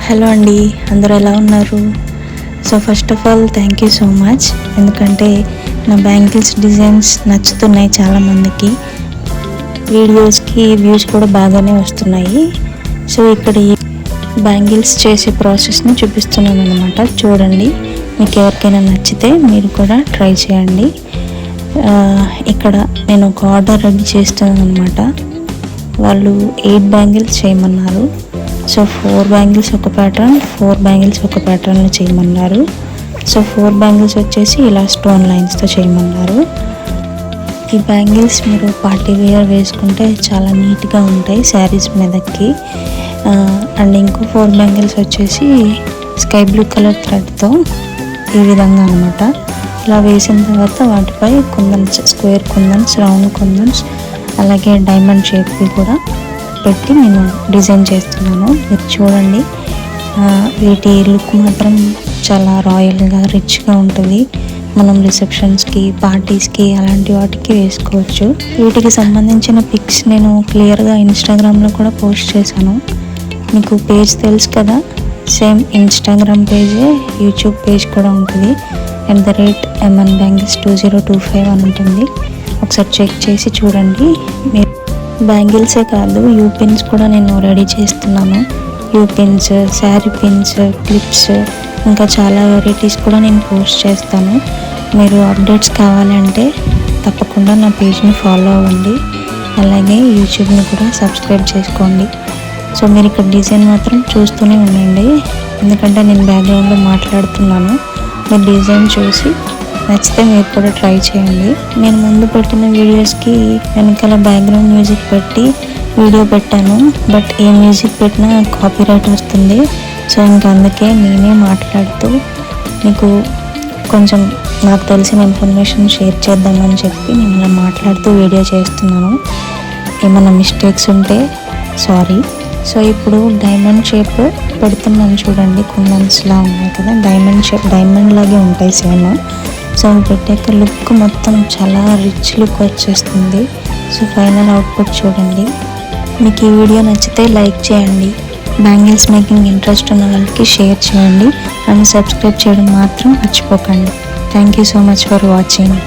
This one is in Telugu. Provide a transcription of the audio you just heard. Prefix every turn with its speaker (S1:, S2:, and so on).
S1: హలో అండి, అందరూ ఎలా ఉన్నారు? So first of all thank you so much. ఎందుకంటే నా బ్యాంగిల్స్ డిజైన్స్ నచ్చుతున్నాయి చాలామందికి. వీడియోస్కి వ్యూస్ కూడా బాగానే వస్తున్నాయి. సో ఇక్కడ ఈ బ్యాంగిల్స్ చేసే ప్రాసెస్ని చూపిస్తున్నాను అనమాట. చూడండి, మీకు ఎవరికైనా నచ్చితే మీరు కూడా ట్రై చేయండి. ఇక్కడ నేను ఒక ఆర్డర్ రెడీ చేస్తున్నాను అనమాట. వాళ్ళు 8 బ్యాంగిల్స్ చేయమన్నారు. సో 4 బ్యాంగిల్స్ ఒక ప్యాటర్న్, 4 బ్యాంగిల్స్ ఒక ప్యాటర్న్లో చేయమన్నారు. సో 4 బ్యాంగిల్స్ వచ్చేసి ఇలా స్టోన్ లైన్స్తో చేయమన్నారు. ఈ బ్యాంగిల్స్ మీరు పార్టీ వేర్ వేసుకుంటే చాలా నీట్గా ఉంటాయి శారీస్ మీదకి. అండ్ ఇంకో 4 బ్యాంగిల్స్ వచ్చేసి స్కై బ్లూ కలర్ థ్రెడ్తో ఈ విధంగా అనమాట. ఇలా వేసిన తర్వాత వాటిపై కుందన్స్, స్క్వేర్ కుందన్స్, రౌండ్ కుందన్స్, అలాగే డైమండ్ షేప్వి కూడా పెట్టి నేను డిజైన్ చేస్తున్నాను. మీరు చూడండి, వీటి లుక్ మాత్రం చాలా రాయల్గా, రిచ్గా ఉంటుంది. మనం రిసెప్షన్స్కి, పార్టీస్కి అలాంటి వాటికి వేసుకోవచ్చు. వీటికి సంబంధించిన పిక్స్ నేను క్లియర్గా ఇన్స్టాగ్రామ్లో కూడా పోస్ట్ చేశాను. మీకు పేజ్ తెలుసు కదా, సేమ్ ఇన్స్టాగ్రామ్ పేజే యూట్యూబ్ పేజ్ కూడా ఉంటుంది. @MNBangles2025 అని ఉంటుంది. ఒకసారి చెక్ చేసి చూడండి. బ్యాంగిల్సే కాదు, యూ పిన్స్ కూడా నేను రెడీ చేస్తున్నాను. You pins, sari pins, clips, ఇంకా చాలా వెరైటీస్ కూడా నేను పోస్ట్ చేస్తాను. మీరు అప్డేట్స్ కావాలంటే తప్పకుండా నా పేజ్ని ఫాలో అవ్వండి. అలాగే యూట్యూబ్ని కూడా సబ్స్క్రైబ్ చేసుకోండి. సో మీరు ఇక్కడ డిజైన్ మాత్రం చూస్తూనే ఉండండి, ఎందుకంటే నేను బ్యాక్గ్రౌండ్లో మాట్లాడుతున్నాను. మీరు డిజైన్ చూసి నచ్చితే మీరు కూడా ట్రై చేయండి. నేను ముందు పెట్టిన వీడియోస్కి వెనకాల బ్యాక్గ్రౌండ్ మ్యూజిక్ పెట్టి వీడియో పెట్టాను. బట్ ఏ మ్యూజిక్ పెట్టినా కాపీరైట్ వస్తుంది. సో ఇంకా అందుకే నేనే మాట్లాడుతూ మీకు కొంచెం నాకు తెలిసిన ఇన్ఫర్మేషన్ షేర్ చేద్దామని చెప్పి నేను ఇలా మాట్లాడుతూ వీడియో చేస్తున్నాను. ఏమైనా మిస్టేక్స్ ఉంటే సారీ. సో ఇప్పుడు డైమండ్ షేప్ పెడుతున్నాను చూడండి. కుందన్స్లా ఉన్నాయి కదా, డైమండ్ షేప్, డైమండ్ లాగే ఉంటాయి సేమ్. సో పెట్టాక లుక్ మొత్తం చాలా రిచ్ లుక్ వచ్చేస్తుంది. సో ఫైనల్ అవుట్పుట్ చూడండి. మీకు ఈ వీడియో నచ్చితే లైక్ చేయండి. బ్యాంగిల్స్ మేకింగ్ ఇంట్రెస్ట్ ఉన్న వాళ్ళకి షేర్ చేయండి. అండ్ సబ్స్క్రైబ్ చేయడం మాత్రం మర్చిపోకండి. Thank you so much for watching.